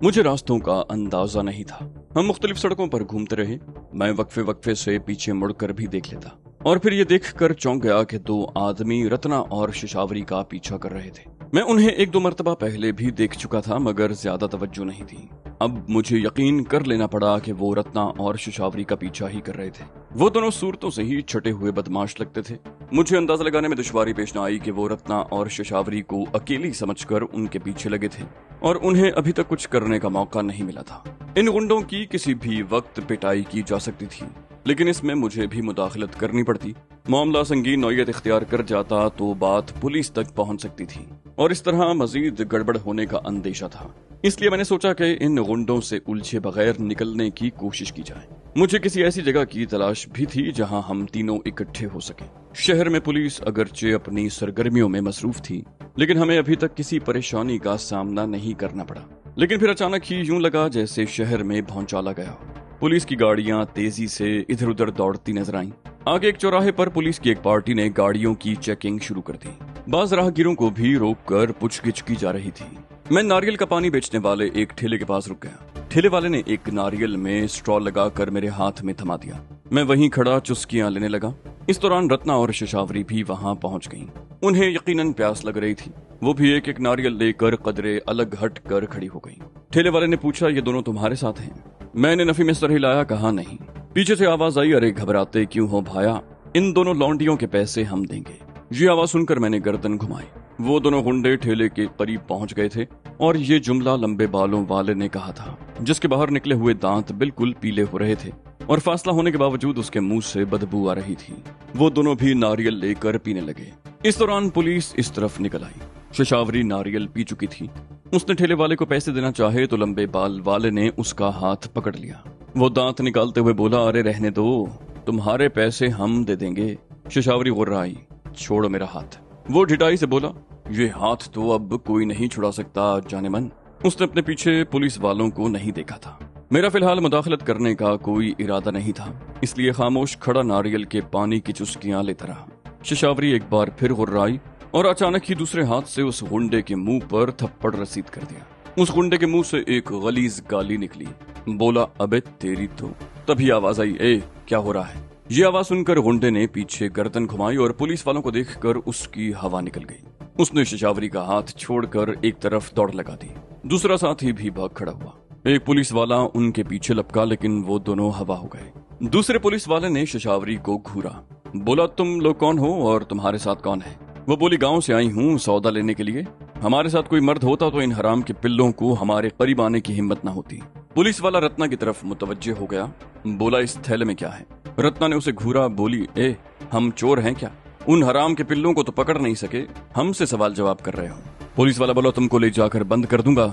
मुझे रास्तों का अंदाजा नहीं था। हम मुख्तलिफ सड़कों पर घूमते रहे। मैं वक्फे वक्फे से पीछे मुड़कर भी देख लेता और फिर ये देखकर चौंक गया कि दो आदमी रत्ना और शशावरी का पीछा कर रहे थे। मैं उन्हें एक दो मर्तबा पहले भी देख चुका था मगर ज्यादा तवज्जो नहीं थी। अब मुझे यकीन कर लेना पड़ा कि वो रत्ना और शशावरी का पीछा ही कर रहे थे। वो दोनों सूरतों से ही छटे हुए बदमाश लगते थे। मुझे अंदाजा लगाने में दुश्वारी पेश न आई कि वो रत्ना और शशावरी को अकेली समझकर उनके पीछे लगे थे और उन्हें अभी तक कुछ करने का मौका नहीं मिला था। इन गुंडों की किसी भी वक्त पिटाई की जा सकती थी, लेकिन इसमें मुझे भी मुदाखलत करनी पड़ती। मामला संगीन नौयत इख्तियार कर जाता तो बात पुलिस तक पहुंच सकती थी और इस तरह मजीद गड़बड़ होने का अंदेशा था। इसलिए मैंने सोचा कि इन गुंडों से उलझे बगैर निकलने की कोशिश की जाए। मुझे किसी ऐसी जगह की तलाश भी थी जहां हम तीनों इकट्ठे हो सकें। शहर में पुलिस अगरचे अपनी सरगर्मियों में मसरूफ थी, लेकिन हमें अभी तक किसी परेशानी का सामना नहीं करना पड़ा। लेकिन फिर अचानक ही यूं लगा जैसे शहर में भौंचाला गया हो। पुलिस की गाड़ियां तेजी से इधर उधर दौड़ती नजर आईं। आगे एक चौराहे पर पुलिस की एक पार्टी ने गाड़ियों की चेकिंग शुरू कर दी। बाज राहगीरों को भी रोककर पूछगिछ की जा रही थी। मैं नारियल का पानी बेचने वाले एक ठेले के पास रुक गया। ठेले वाले ने एक नारियल में स्ट्रॉ लगाकर मेरे हाथ में थमा दिया। मैं वहीं खड़ा चुस्कियां लेने लगा। इस दौरान रत्ना और शशावरी भी वहां पहुंच गईं। उन्हें यकीनन प्यास लग रही थी। वो भी एक एक नारियल लेकर कदरे अलग हट कर खड़ी हो गईं। ठेले वाले ने पूछा, ये दोनों तुम्हारे साथ हैं? मैंने नफी में सर हिलाया, कहा नहीं। पीछे से आवाज आई, अरे घबराते क्यों हो भाया, इन दोनों लौंडियों के पैसे हम देंगे। ये आवाज सुनकर मैंने गर्दन घुमाई। वो दोनों गुंडे ठेले के करीब पहुंच गए थे और ये जुमला लंबे बालों वाले ने कहा था, जिसके बाहर निकले हुए दांत बिल्कुल पीले हो रहे थे और फासला होने के बावजूद उसके मुंह से बदबू आ रही थी। वो दोनों भी नारियल लेकर पीने लगे। इस दौरान पुलिस इस तरफ निकल आई। शशावरी नारियल पी चुकी थी। उसने ठेले वाले को पैसे देना चाहे तो लंबे बाल वाले ने उसका हाथ पकड़ लिया। वो दांत निकालते हुए बोला, अरे रहने दो, तुम्हारे पैसे हम दे देंगे। शशावरी गुर्राई, छोड़ो मेरा हाथ। वो ढिठाई से बोला, ये हाथ तो अब कोई नहीं छुड़ा सकता जाने मन। उसने अपने पीछे पुलिस वालों को नहीं देखा था। मेरा फिलहाल मुदाखलत करने का कोई इरादा नहीं था, इसलिए खामोश खड़ा नारियल के पानी की चुस्कियां लेता रहा। शशावरी एक बार फिर गुर्राई और अचानक ही दूसरे हाथ से उस गुंडे के मुंह पर थप्पड़ रसीद कर दिया। उस गुंडे के मुंह से एक गलीज गाली निकली। बोला, अबे तेरी तो। तभी आवाज आई, ए क्या हो रहा है? ये आवाज सुनकर गुंडे ने पीछे गर्दन घुमाई और पुलिस वालों को देखकर उसकी हवा निकल गई। उसने शशावरी का हाथ छोड़कर एक तरफ दौड़ लगा दी। दूसरा साथी भी भाग खड़ा हुआ। एक पुलिस वाला उनके पीछे लपका, लेकिन वो दोनों हवा हो गए। दूसरे पुलिस वाले ने शशावरी को घूरा। बोला, तुम लोग कौन हो और तुम्हारे साथ कौन है? वो बोली, गांव से आई हूँ सौदा लेने के लिए। हमारे साथ कोई मर्द होता तो इन हराम के पिल्लों को हमारे करीब आने की हिम्मत न होती। पुलिस वाला रत्ना की तरफ मुतवज्जे हो गया। बोला, इस थैले में क्या है? रत्ना ने उसे घूरा। बोली, ए हम चोर हैं क्या? उन हराम के पिल्लों को तो पकड़ नहीं सके, हमसे सवाल जवाब कर रहे हो। पुलिस वाला बोला, तुमको ले जाकर बंद कर दूंगा।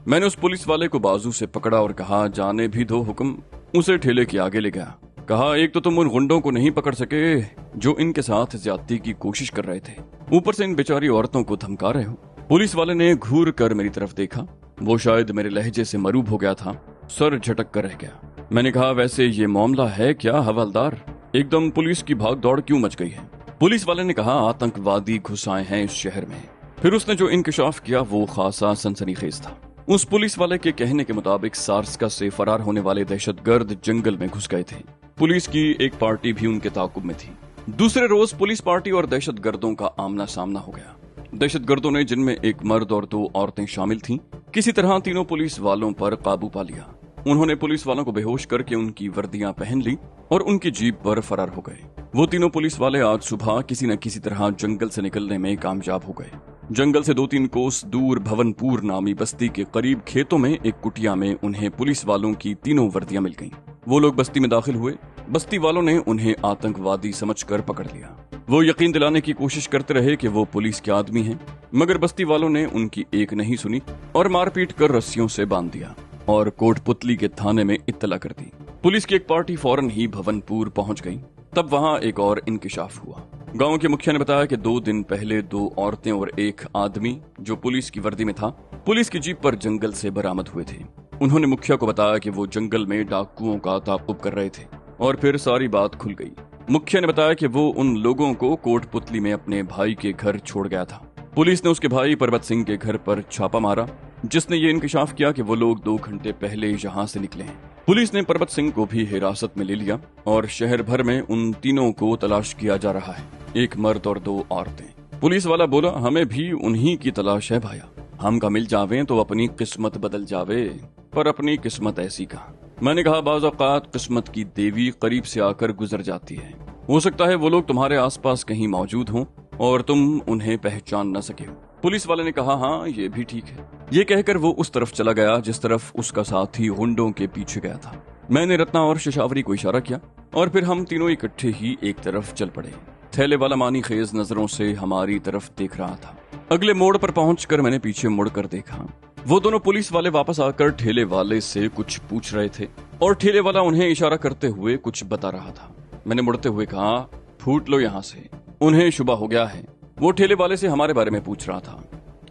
मैंने उस पुलिस वाले को बाजू से पकड़ा और कहा, जाने भी दो हुक्म। उसे ठेले के आगे ले गया। कहा, एक तो तुम उन गुंडों को नहीं पकड़ सके जो इनके साथ ज्यादती की कोशिश कर रहे थे, ऊपर से इन बेचारी औरतों को धमका रहे हो। पुलिस वाले ने घूर कर मेरी तरफ देखा। वो शायद मेरे लहजे से मरूब हो गया था। सर झटक कर रह गया। मैंने कहा, वैसे ये मामला है क्या हवलदार? एकदम पुलिस की भाग दौड़ क्यों मच गई है? पुलिस वाले ने कहा, आतंकवादी घुस आए हैं इस शहर में। फिर उसने जो इंकशाफ किया वो खासा सनसनीखेज था। उस पुलिस वाले के कहने के मुताबिक सार्स्का से फरार होने वाले दहशतगर्द जंगल में घुस गए थे। पुलिस की एक पार्टी भी उनके ताकुब में थी। दूसरे रोज पुलिस पार्टी और दहशतगर्दों का आमना सामना हो गया। दहशतगर्दों ने, जिनमें एक मर्द और दो औरतें शामिल थीं, किसी तरह तीनों पुलिस वालों पर काबू पा लिया। उन्होंने पुलिस वालों को बेहोश करके उनकी वर्दियां पहन ली और उनकी जीप पर फरार हो गए। वो तीनों पुलिस वाले आज सुबह किसी न किसी तरह जंगल से निकलने में कामयाब हो गए। जंगल से 2-3 कोस दूर भवनपुर नामी बस्ती के करीब खेतों में एक कुटिया में उन्हें पुलिस वालों की तीनों वर्दियां मिल गईं। वो लोग बस्ती में दाखिल हुए। बस्ती वालों ने उन्हें आतंकवादी समझकर पकड़ लिया। वो यकीन दिलाने की कोशिश करते रहे कि वो पुलिस के आदमी हैं, मगर बस्ती वालों ने उनकी एक नहीं सुनी और मारपीट कर रस्सियों से बांध दिया और कोटपुतली के थाने में इत्तला कर दी। पुलिस की एक पार्टी फौरन ही भवनपुर पहुंच गई। तब वहां एक और इंकिशाफ हुआ। गांव के मुखिया ने बताया कि 2 दिन पहले 2 औरतें और एक आदमी जो पुलिस की वर्दी में था, पुलिस की जीप पर जंगल से बरामद हुए थे। उन्होंने मुखिया को बताया कि वो जंगल में डाकुओं का ताकुब कर रहे थे और फिर सारी बात खुल गई। मुखिया ने बताया कि वो उन लोगों को कोटपुतली में अपने भाई के घर छोड़ गया था। पुलिस ने उसके भाई पर्वत सिंह के घर पर छापा मारा जिसने ये इंकशाफ किया कि वो लोग 2 घंटे पहले यहाँ से निकले हैं। पुलिस ने परबत सिंह को भी हिरासत में ले लिया और शहर भर में उन तीनों को तलाश किया जा रहा है, एक मर्द और 2 औरतें। पुलिस वाला बोला, हमें भी उन्हीं की तलाश है भाया, हम का मिल जावे तो अपनी किस्मत बदल जावे, पर अपनी किस्मत ऐसी कहा। मैंने कहा, बाज़ औक़ात किस्मत की देवी करीब से आकर गुजर जाती है, हो सकता है वो लोग तुम्हारे आसपास कहीं मौजूद हों और तुम उन्हें पहचान न सके हो। पुलिस वाले ने कहा, हाँ ये भी ठीक है। ये कहकर वो उस तरफ चला गया जिस तरफ उसका साथी गुंडों के पीछे गया था। मैंने रत्ना और शशावरी को इशारा किया और फिर हम तीनों इकट्ठे ही एक तरफ चल पड़े। थैले वाला मानी खेज नजरों से हमारी तरफ देख रहा था। अगले मोड़ पर पहुंचकर मैंने पीछे मुड़कर देखा। वो दोनों पुलिस वाले वापस आकर ठेले वाले से कुछ पूछ रहे थे और ठेले वाला उन्हें इशारा करते हुए कुछ बता रहा था। मैंने मुड़ते हुए कहा, फूट लो यहाँ से, उन्हें शुबा हो गया है। वो ठेले वाले से हमारे बारे में पूछ रहा था।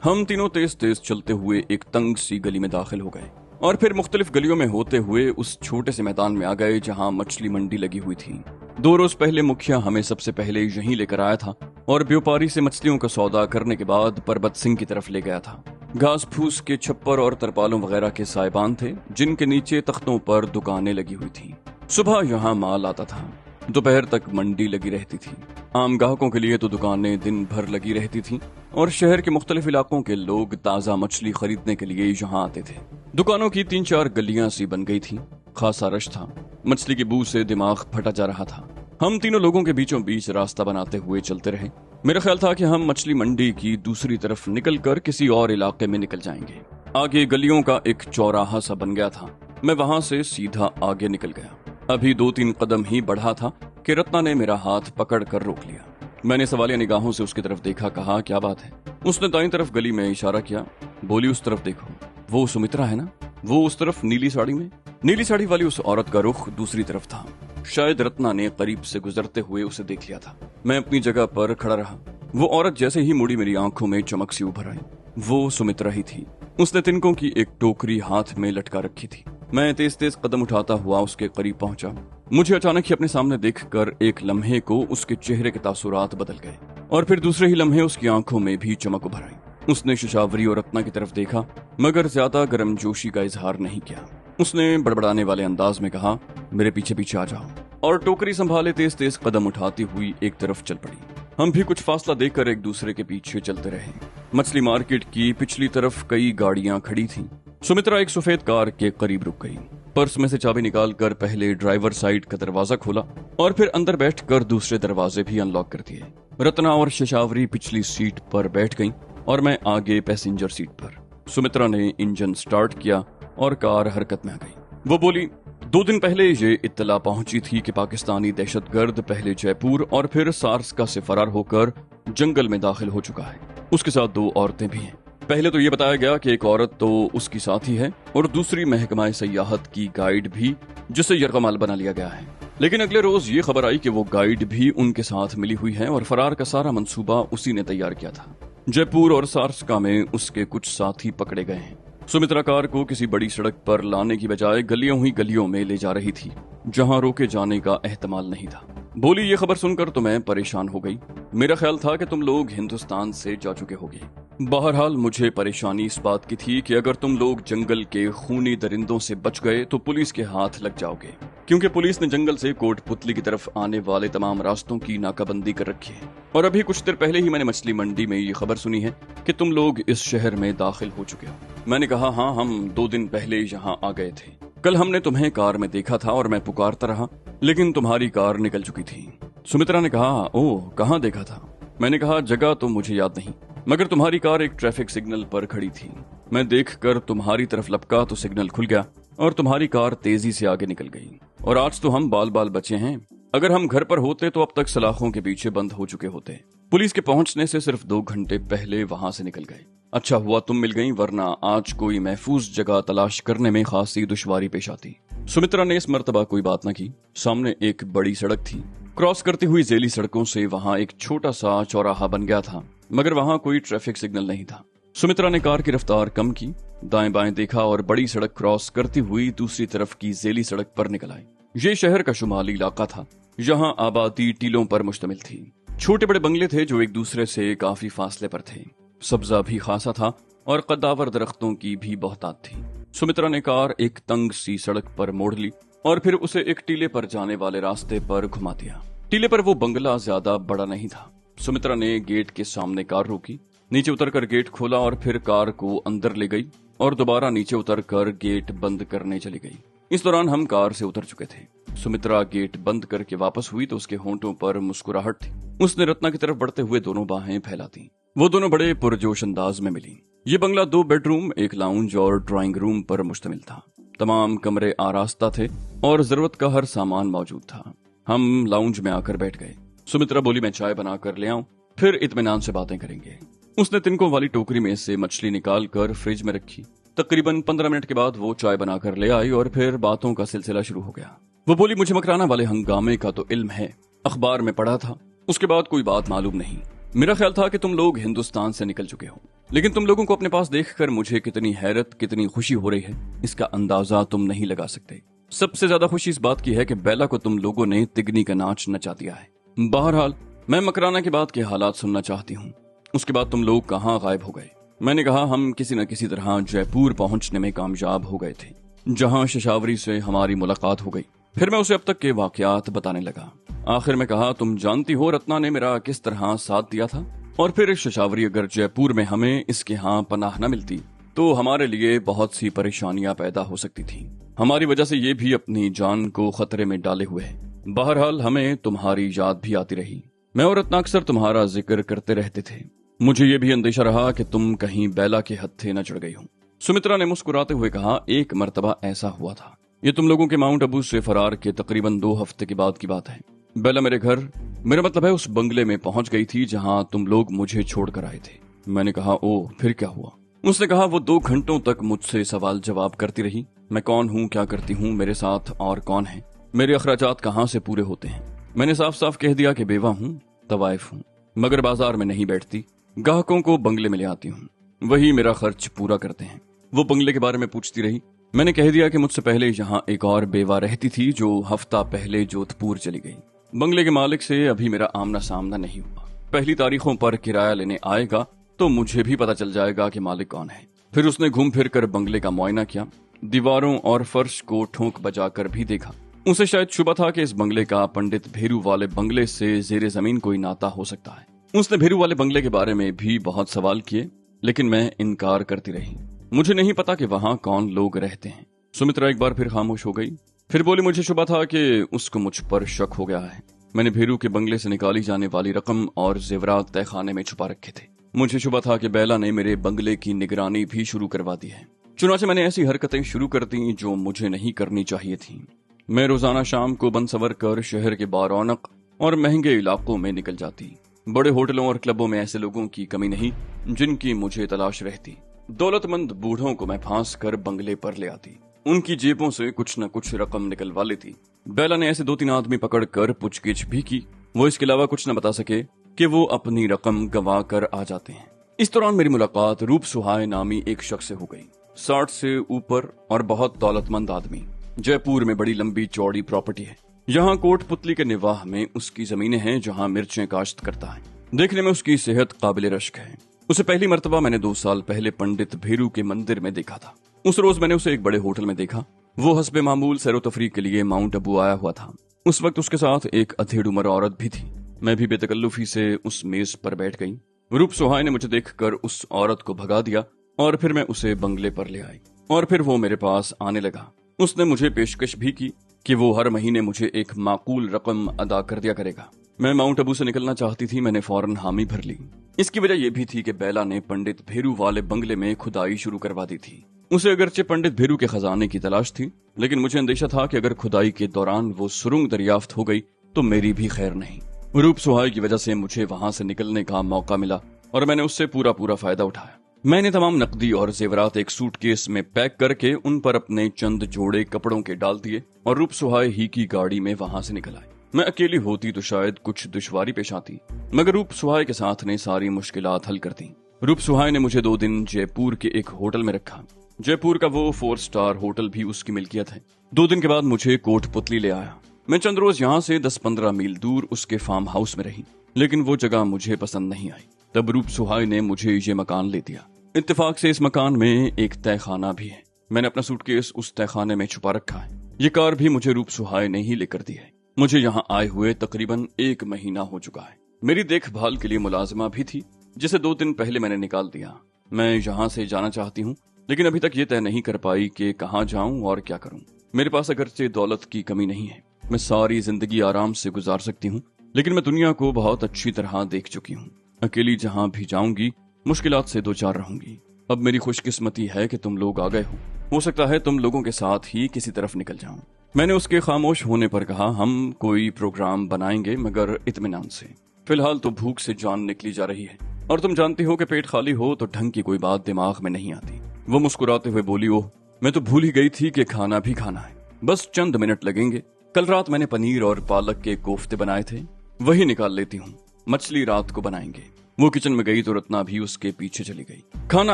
हम तीनों तेज तेज चलते हुए एक तंग सी गली में दाखिल हो गए और फिर मुख्तलिफ गलियों में होते हुए उस छोटे से मैदान में आ गए जहाँ मछली मंडी लगी हुई थी। 2 रोज पहले मुखिया हमें सबसे पहले यहीं लेकर आया था और व्यापारी से मछलियों का सौदा करने के बाद परबत सिंह की तरफ ले गया था। घास फूस के छप्पर और तरपालों वगैरह के साइबान थे जिनके नीचे तख्तों पर दुकानें लगी हुई थी। सुबह यहाँ माल आता था, दोपहर तक मंडी लगी रहती थी। आम ग्राहकों के लिए तो दुकानें दिन भर लगी रहती थीं और शहर के मुख्तलिफ इलाकों के लोग ताज़ा मछली खरीदने के लिए यहाँ आते थे। दुकानों की 3-4 गलियां सी बन गई थी, खासा रश था। मछली की बू से दिमाग फटा जा रहा था। हम तीनों लोगों के बीचों बीच रास्ता बनाते हुए चलते रहे। मेरा ख्याल था कि हम मछली मंडी की दूसरी तरफ निकलकर किसी और इलाके में निकल जाएंगे। आगे गलियों का एक चौराहा सा बन गया था। मैं वहां से सीधा आगे निकल गया। अभी 2-3 कदम ही बढ़ा था कि रत्ना ने मेरा हाथ पकड़ कर रोक लिया। मैंने सवालिया निगाहों से उसकी तरफ देखा। कहा, क्या बात है? उसने दाईं तरफ गली में इशारा किया। बोली, उस तरफ देखो, वो सुमित्रा है ना, वो उस तरफ नीली साड़ी में। नीली साड़ी वाली उस औरत का रुख दूसरी तरफ था। शायद रत्ना ने करीब से गुजरते हुए उसे देख लिया था। मैं अपनी जगह पर खड़ा रहा। वो औरत जैसे ही मुड़ी मेरी आंखों में चमक सी उभर आई। वो सुमित्रा ही थी। उसने तिनकों की एक टोकरी हाथ में लटका रखी थी। मैं तेज तेज कदम उठाता हुआ उसके करीब पहुंचा। मुझे अचानक ही अपने सामने देखकर एक लम्हे को उसके चेहरे के तासुरात बदल गए और फिर दूसरे ही लम्हे उसकी आंखों में भी चमक उभर आई। उसने शशावरी और रत्ना की तरफ देखा मगर ज्यादा गर्मजोशी का इजहार नहीं किया। उसने बड़बड़ाने वाले अंदाज में कहा, मेरे पीछे पीछे आ जाओ, और टोकरी संभाले तेज तेज कदम उठाती हुई एक तरफ चल पड़ी। हम भी कुछ फासला देकर एक दूसरे के पीछे चलते रहे। मछली मार्केट की पिछली तरफ कई गाड़ियां खड़ी थीं। सुमित्रा एक सफेद कार के करीब रुक गई। पर्स में से चाबी निकालकर पहले ड्राइवर साइड का दरवाजा खोला और फिर अंदर बैठकर दूसरे दरवाजे भी अनलॉक कर दिए। रत्ना और शशावरी पिछली सीट पर बैठ गईं और मैं आगे पैसेंजर सीट पर। सुमित्रा ने इंजन स्टार्ट किया और कार हरकत में आ गई। वो बोली, 2 दिन पहले ये इत्तला पहुंची थी कि पाकिस्तानी दहशतगर्द पहले जयपुर और फिर सारस्का से फरार होकर जंगल में दाखिल हो चुका है। उसके साथ 2 औरतें भी हैं। पहले तो ये बताया गया कि एक औरत तो उसकी साथी है और दूसरी महकमा सयाहत की गाइड भी, जिसे यरगमाल बना लिया गया है। लेकिन अगले रोज ये खबर आई कि वो गाइड भी उनके साथ मिली हुई है और फरार का सारा मंसूबा उसी ने तैयार किया था। जयपुर और सारस्का में उसके कुछ साथी पकड़े गए हैं। सुमित्रा कार को किसी बड़ी सड़क पर लाने की बजाय गलियों ही गलियों में ले जा रही थी जहां रोके जाने का एहतमाल नहीं था। बोली, ये खबर सुनकर तो मैं परेशान हो गई। मेरा ख्याल था कि तुम लोग हिंदुस्तान से जा चुके होगे। बहरहाल मुझे परेशानी इस बात की थी कि अगर तुम लोग जंगल के खूनी दरिंदों से बच गए तो पुलिस के हाथ लग जाओगे, क्योंकि पुलिस ने जंगल से कोटपुतली की तरफ आने वाले तमाम रास्तों की नाकाबंदी कर रखी है। और अभी कुछ देर पहले ही मैंने मछली मंडी में ये खबर सुनी है कि तुम लोग इस शहर में दाखिल हो चुके हो। मैंने कहा, हाँ, हम 2 दिन पहले यहाँ आ गए थे। कल हमने तुम्हें कार में देखा था और मैं पुकारता रहा, लेकिन तुम्हारी कार निकल चुकी थी। सुमित्रा ने कहा, ओह, कहाँ देखा था? मैंने कहा, जगह तो मुझे याद नहीं, मगर तुम्हारी कार एक ट्रैफिक सिग्नल पर खड़ी थी। मैं देखकर तुम्हारी तरफ लपका तो सिग्नल खुल गया और तुम्हारी कार तेजी से आगे निकल गई। और आज तो हम बाल बाल बचे हैं। अगर हम घर पर होते तो अब तक सलाखों के पीछे बंद हो चुके होते। पुलिस के पहुंचने से सिर्फ 2 घंटे पहले वहां से निकल गए। अच्छा हुआ तुम मिल गई, वरना आज कोई महफूज जगह तलाश करने में खासी दुश्वारी पेश आती। सुमित्रा ने इस मर्तबा कोई बात न की। सामने एक बड़ी सड़क थी। क्रॉस करती हुई जेली सड़कों से वहां एक छोटा सा चौराहा बन गया था, मगर वहां कोई ट्रैफिक सिग्नल नहीं था। सुमित्रा ने कार की रफ्तार कम की, दाएं बाएं देखा और बड़ी सड़क क्रॉस करती हुई दूसरी तरफ की जेली सड़क पर निकल आई। ये शहर का शुमाली इलाका था। यहाँ आबादी टीलों पर मुश्तमिल थी। छोटे बड़े बंगले थे जो एक दूसरे से काफी फासले पर थे। सब्जा भी खासा था और कद्दावर दरख्तों की भी बहुतात थी। सुमित्रा ने कार एक तंग सी सड़क पर मोड़ ली और फिर उसे एक टीले पर जाने वाले रास्ते पर घुमा दिया। टीले पर वो बंगला ज्यादा बड़ा नहीं था। सुमित्रा ने गेट के सामने कार रोकी, नीचे उतरकर गेट खोला और फिर कार को अंदर ले गई और दोबारा नीचे उतरकर गेट बंद करने चली गई। इस दौरान हम कार से उतर चुके थे। सुमित्रा गेट बंद करके वापस हुई तो उसके होंठों पर मुस्कुराहट थी। उसने रत्ना की तरफ बढ़ते हुए दोनों बाहें फैला दी। वो दोनों बड़े पुरजोश अंदाज में मिली। ये बंगला 2 बेडरूम, एक लाउंज और ड्राइंग रूम पर मुश्तमिल था। तमाम कमरे आरास्ता थे और जरूरत का हर सामान मौजूद था। हम लाउंज में आकर बैठ गए। सुमित्रा बोली, मैं चाय बनाकर ले आऊं, फिर इत्मीनान से बातें करेंगे। उसने तिनकों वाली टोकरी में से मछली निकालकर फ्रिज में रखी। तकरीबन 15 मिनट के बाद वो चाय बनाकर ले आई और फिर बातों का सिलसिला शुरू हो गया। वो बोली, मुझे मकराना वाले हंगामे का तो इल्म है, अखबार में पढ़ा था, उसके बाद कोई बात मालूम नहीं। मेरा ख्याल था कि तुम लोग हिंदुस्तान से निकल चुके हो, लेकिन तुम लोगों को अपने पास देखकर मुझे कितनी हैरत, कितनी खुशी हो रही है, इसका अंदाजा तुम नहीं लगा सकते। सबसे ज्यादा खुशी इस बात की है कि बेला को तुम लोगों ने तिगनी का नाच नचा दिया है। बहरहाल मैं मकराना के बाद के हालात सुनना चाहती हूँ। उसके बाद तुम लोग कहाँ गायब हो गए? मैंने कहा, हम किसी न किसी तरह जयपुर पहुंचने में कामयाब हो गए थे, जहां शशावरी से हमारी मुलाकात हो गई। फिर मैं उसे अब तक के वाकयात बताने लगा। आखिर में कहा, तुम जानती हो रत्ना ने मेरा किस तरह साथ दिया था, और फिर शशावरी अगर जयपुर में हमें इसके यहाँ पनाह न मिलती तो हमारे लिए बहुत सी परेशानियां पैदा हो सकती थी। हमारी वजह से ये भी अपनी जान को खतरे में डाले हुए है। बहरहाल हमें तुम्हारी याद भी आती रही। मैं और रत्ना अक्सर तुम्हारा जिक्र करते रहते थे। मुझे ये भी अंदेशा रहा कि तुम कहीं बेला के हत्थे न चढ़ गई हो। सुमित्रा ने मुस्कुराते हुए कहा, एक मर्तबा ऐसा हुआ था। ये तुम लोगों के माउंट अबू से फरार के तकरीबन 2 हफ्ते के बाद की बात है। बेला मेरे घर, मेरा मतलब है उस बंगले में पहुंच गई थी जहां तुम लोग मुझे छोड़कर आए थे। मैंने कहा, ओ फिर क्या हुआ? उसने कहा, वो 2 घंटों तक मुझसे सवाल जवाब करती रही। मैं कौन हूँ, क्या करती हूँ, मेरे साथ और कौन है, मेरे अखराजात कहाँ से पूरे होते हैं। मैंने साफ साफ कह दिया कि बेवा हूँ, तवाइफ हूँ, मगर बाजार में नहीं बैठती, ग्राहकों को बंगले में ले आती हूँ, वही मेरा खर्च पूरा करते हैं। वो बंगले के बारे में पूछती रही। मैंने कह दिया कि मुझसे पहले यहाँ एक और बेवा रहती थी जो हफ्ता पहले जोधपुर चली गई। बंगले के मालिक से अभी मेरा आमना सामना नहीं हुआ। पहली तारीखों पर किराया लेने आएगा तो मुझे भी पता चल जाएगा कि मालिक कौन है। फिर उसने घूम फिर कर बंगले का मुआयना किया, दीवारों और फर्श को ठोंक बजाकर भी देखा। उसे शायद शुबा था कि इस बंगले का पंडित भेरू वाले बंगले से जेरे जमीन कोई नाता हो सकता है। उसने भेरू वाले बंगले के बारे में भी बहुत सवाल किए, लेकिन मैं इनकार करती रही। मुझे नहीं पता कि वहाँ कौन लोग रहते हैं। सुमित्रा एक बार फिर खामोश हो गई। फिर बोली, मुझे शुबा था कि उसको मुझ पर शक हो गया है। मैंने भेरू के बंगले से निकाली जाने वाली रकम और जेवरात तहखाने में छुपा रखे थे। मुझे शुबा था कि बेला ने मेरे बंगले की निगरानी भी शुरू करवा दी है। चुनाचे मैंने ऐसी हरकतें शुरू कर दी जो मुझे नहीं करनी चाहिए थी। मैं रोजाना शाम को बन सवर कर शहर के बारौनक और महंगे इलाकों में निकल जाती। बड़े होटलों और क्लबों में ऐसे लोगों की कमी नहीं जिनकी मुझे तलाश रहती। दौलतमंद बूढ़ों को मैं फांस कर बंगले पर ले आती, उनकी जेबों से कुछ न कुछ रकम निकलवा लेती। बेला ने ऐसे 2-3 आदमी पकड़कर पूछगिछ भी की। वो इसके अलावा कुछ न बता सके कि वो अपनी रकम गंवा कर आ जाते हैं। इस दौरान मेरी मुलाकात रूप सुहाय नामी एक शख्स से हो गई। 60 से ऊपर और बहुत दौलतमंद आदमी। जयपुर में बड़ी लंबी चौड़ी प्रॉपर्टी है। यहाँ कोटपुतली के निवाह में उसकी जमीनें हैं जहाँ मिर्चें काश्त करता है। देखने में उसकी सेहत काबिल रश्क है। उसे पहली मर्तबा मैंने 2 साल पहले पंडित भेरू के मंदिर में देखा था। उस रोज मैंने उसे एक बड़े होटल में देखा। वो हस्बे मामूल सैरो तफरीक के लिए माउंट अबू आया हुआ था। उस वक्त उसके साथ एक अधेड़ उम्र औरत भी थी। मैं भी बेतकल्लुफी से उस मेज पर बैठ गई। रूप सुहाय ने मुझे देखकर उस औरत को भगा दिया और फिर मैं उसे बंगले पर ले आई और फिर वो मेरे पास आने लगा। उसने मुझे पेशकश भी की कि वो हर महीने मुझे एक माकूल रकम अदा कर दिया करेगा। मैं माउंट अबू से निकलना चाहती थी। मैंने फौरन हामी भर ली। इसकी वजह यह भी थी कि बेला ने पंडित भेरू वाले बंगले में खुदाई शुरू करवा दी थी। उसे अगरचे पंडित भेरू के खजाने की तलाश थी, लेकिन मुझे अंदेशा था कि अगर खुदाई के दौरान वो सुरंग दरियाफ्त हो गई तो मेरी भी खैर नहीं। रूप सुहाय की वजह से मुझे वहां से निकलने का मौका मिला और मैंने उससे पूरा फायदा उठाया। मैंने तमाम नकदी और जेवरात एक सूटकेस में पैक करके उन पर अपने चंद जोड़े कपड़ों के डाल दिए और रूप सुहाय ही की गाड़ी में वहां से निकल आए। मैं अकेली होती तो शायद कुछ दुश्वारी पेश आती, मगर रूप सुहाय के साथ ने सारी मुश्किलात हल कर दी। रूप सुहाय ने मुझे 2 दिन जयपुर के एक होटल में रखा। जयपुर का वो 4 स्टार होटल भी उसकी मिल्कियत है। 2 दिन के बाद मुझे कोटपुतली ले आया। मैं चंद रोज यहाँ से 10-15 मील दूर उसके फार्म हाउस में रही, लेकिन वो जगह मुझे पसंद नहीं आई। तब रूप सुहाय ने मुझे ये मकान ले दिया। इत्तेफाक से इस मकान में एक तहखाना भी है। मैंने अपना सूटकेस उस तहखाने में छुपा रखा है। ये कार भी मुझे रूप सुहाय ने ही लेकर दी है। मुझे यहाँ आए हुए तकरीबन 1 महीना हो चुका है। मेरी देखभाल के लिए मुलाजिमा भी थी, जिसे 2 दिन पहले मैंने निकाल दिया। मैं यहाँ से जाना चाहती हूँ, लेकिन अभी तक ये तय नहीं कर पाई कि कहाँ जाऊँ और क्या करूँ। मेरे पास अगरचे दौलत की कमी नहीं है, मैं सारी जिंदगी आराम से गुजार सकती हूँ, लेकिन मैं दुनिया को बहुत अच्छी तरह देख चुकी हूँ। अकेली जहाँ भी जाऊंगी मुश्किलात से 2-4 रहूंगी। अब मेरी खुशकिस्मती है कि तुम लोग आ गए हो सकता है तुम लोगों के साथ ही किसी तरफ निकल जाऊं। मैंने उसके खामोश होने पर कहा, हम कोई प्रोग्राम बनाएंगे मगर इत्मीनान से। फिलहाल तो भूख से जान निकली जा रही है, और तुम जानती हो कि पेट खाली हो तो ढंग की कोई बात दिमाग में नहीं आती। वो मुस्कुराते हुए बोली, ओह मैं तो भूल ही गई थी कि खाना भी खाना है, बस चंद मिनट लगेंगे। कल रात मैंने पनीर और पालक के कोफ्ते बनाए थे, वही निकाल लेती हूँ, मछली रात को बनाएंगे। वो किचन में गई तो रत्ना भी उसके पीछे चली गई। खाना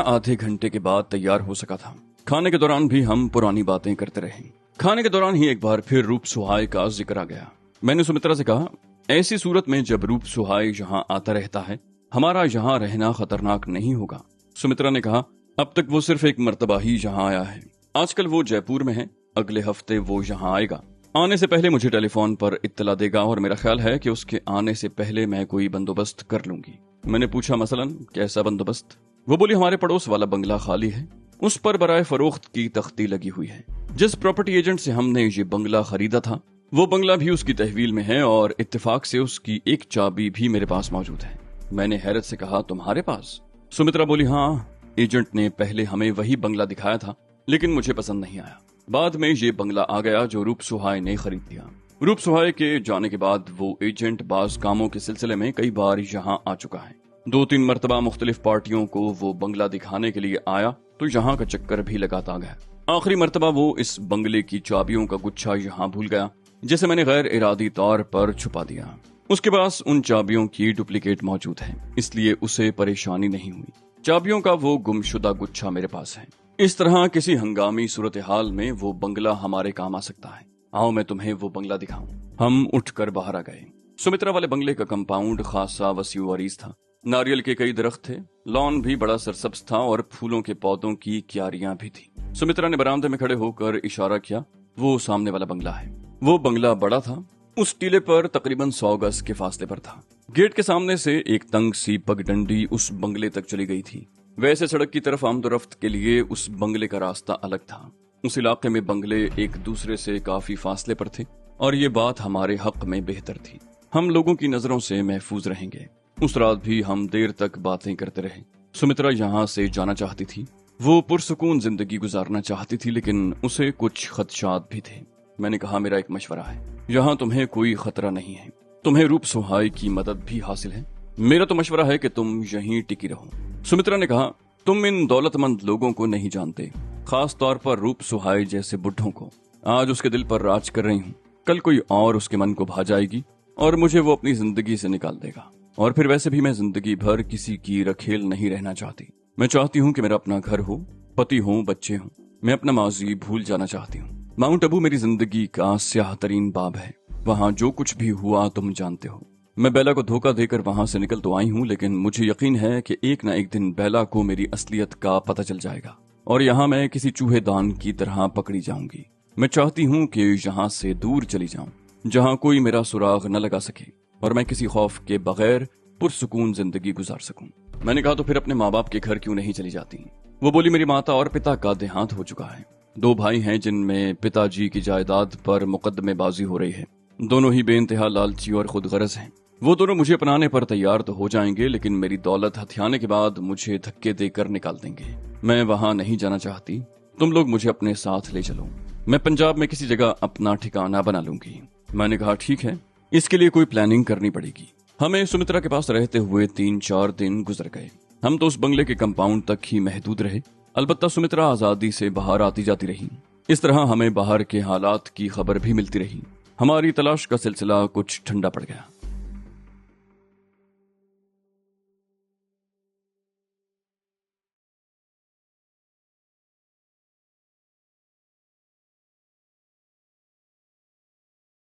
आधे घंटे के बाद तैयार हो सका था। खाने के दौरान भी हम पुरानी बातें करते रहे। खाने के दौरान ही एक बार फिर रूप सुहाय का जिक्र आ गया। मैंने सुमित्रा से कहा, ऐसी सूरत में जब रूप सुहाय यहाँ आता रहता है, हमारा यहाँ रहना खतरनाक नहीं होगा? सुमित्रा ने कहा, अब तक वो सिर्फ 1 मर्तबा ही यहाँ आया है। आजकल वो जयपुर में है, अगले हफ्ते वो यहाँ आएगा। आने से पहले मुझे टेलीफोन पर इत्तला देगा, और मेरा ख्याल है कि उसके आने से पहले मैं कोई बंदोबस्त कर लूंगी। मैंने पूछा, मसलन कैसा बंदोबस्त? वो बोली, हमारे पड़ोस वाला बंगला खाली है, उस पर बराए फरोख्त की तख्ती लगी हुई है। जिस प्रॉपर्टी एजेंट से हमने ये बंगला खरीदा था, वो बंगला भी उसकी तहवील में है, और इत्तेफाक से उसकी एक चाबी भी मेरे पास मौजूद है। मैंने हैरत से कहा, तुम्हारे पास? सुमित्रा बोली, हाँ, एजेंट ने पहले हमें वही बंगला दिखाया था, लेकिन मुझे पसंद नहीं आया। बाद में ये बंगला आ गया जो रूप सुहाय ने खरीद लिया। रूप सुहाय के जाने के बाद वो एजेंट बाज कामों के सिलसिले में कई बार यहाँ आ चुका है। 2-3 मरतबा मुख्तलिफ पार्टियों को वो बंगला दिखाने के लिए आया तो यहाँ का चक्कर भी लगाता गया। आखिरी मरतबा वो इस बंगले की चाबियों का गुच्छा यहाँ भूल गया, जिसे मैंने गैर इरादी तौर पर छुपा दिया। उसके पास उन चाबियों की डुप्लीकेट मौजूद है, इसलिए उसे परेशानी नहीं हुई। चाबियों का वो गुमशुदा गुच्छा मेरे पास है। इस तरह किसी हंगामी सूरत हाल में वो बंगला हमारे काम आ सकता है। आओ मैं तुम्हें वो बंगला दिखाऊं। हम उठकर बाहर आ गए। सुमित्रा वाले बंगले का कंपाउंड खासा वसीउ अरीज था। नारियल के कई दरख्त थे, लॉन भी बड़ा सरसब्ज था, और फूलों के पौधों की क्यारियां भी थी। सुमित्रा ने बरामदे में खड़े होकर इशारा किया, वो सामने वाला बंगला है। वो बंगला बड़ा था, उस टीले पर तकरीबन 100 गज के फासले पर था। गेट के सामने से एक तंग सी पगडंडी उस बंगले तक चली गई थी। वैसे सड़क की तरफ आमदोरफ्त के लिए उस बंगले का रास्ता अलग था। उस इलाके में बंगले एक दूसरे से काफी फासले पर थे, और ये बात हमारे हक में बेहतर थी। हम लोगों की नजरों से महफूज रहेंगे। उस रात भी हम देर तक बातें करते रहे। सुमित्रा यहाँ से जाना चाहती थी, वो पुरसुकून जिंदगी गुजारना चाहती थी, लेकिन उसे कुछ खदशात भी थे। मैंने कहा, मेरा एक मशवरा है, यहाँ तुम्हें कोई खतरा नहीं है, तुम्हें रूप सुहाय की मदद भी हासिल है। मेरा तो मशवरा है कि तुम यहीं टिकी रहो। सुमित्रा ने कहा, तुम इन दौलतमंद लोगों को नहीं जानते, खास तौर पर रूप सुहाय जैसे बुढ़ों को। आज उसके दिल पर राज कर रही हूँ, कल कोई और उसके मन को भा जाएगी और मुझे वो अपनी जिंदगी से निकाल देगा। और फिर वैसे भी मैं जिंदगी भर किसी की रखेल नहीं रहना चाहती। मैं चाहती हूँ कि मेरा अपना घर हो, पति हो, बच्चे हों। मैं अपना माजी भूल जाना चाहती हूँ। माउंट आबू मेरी जिंदगी का स्याह तरीन बाब है। वहाँ जो कुछ भी हुआ तुम जानते हो। मैं बेला को धोखा देकर वहाँ से निकल तो आई हूँ, लेकिन मुझे यकीन है कि एक न एक दिन बेला को मेरी असलियत का पता चल जाएगा, और यहाँ मैं किसी चूहेदान की तरह पकड़ी जाऊंगी। मैं चाहती हूँ कि यहाँ से दूर चली जाऊं, जहाँ कोई मेरा सुराग न लगा सके, और मैं किसी खौफ के बगैर पुरसुकून जिंदगी गुजार सकूं। मैंने कहा, तो फिर अपने माँ बाप के घर क्यों नहीं चली जाती? वो बोली, मेरी माता और पिता का देहांत हो चुका है। 2 भाई हैं जिनमें पिताजी की जायदाद पर मुकदमेबाजी हो रही है। दोनों ही बेइंतहा लालची और खुदगरज हैं। वो दोनों मुझे अपनाने पर तैयार तो हो जाएंगे, लेकिन मेरी दौलत हथियाने के बाद मुझे धक्के देकर निकाल देंगे। मैं वहां नहीं जाना चाहती, तुम लोग मुझे अपने साथ ले चलो। मैं पंजाब में किसी जगह अपना ठिकाना बना लूंगी। मैंने कहा, ठीक है, इसके लिए कोई प्लानिंग करनी पड़ेगी। हमें सुमित्रा के पास रहते हुए 3-4 दिन गुजर गए। हम तो उस बंगले के कंपाउंड तक ही महदूद रहे। अलबत्ता सुमित्रा आजादी से बाहर आती जाती रही। इस तरह हमें बाहर के हालात की खबर भी मिलती रही। हमारी तलाश का सिलसिला कुछ ठंडा पड़ गया।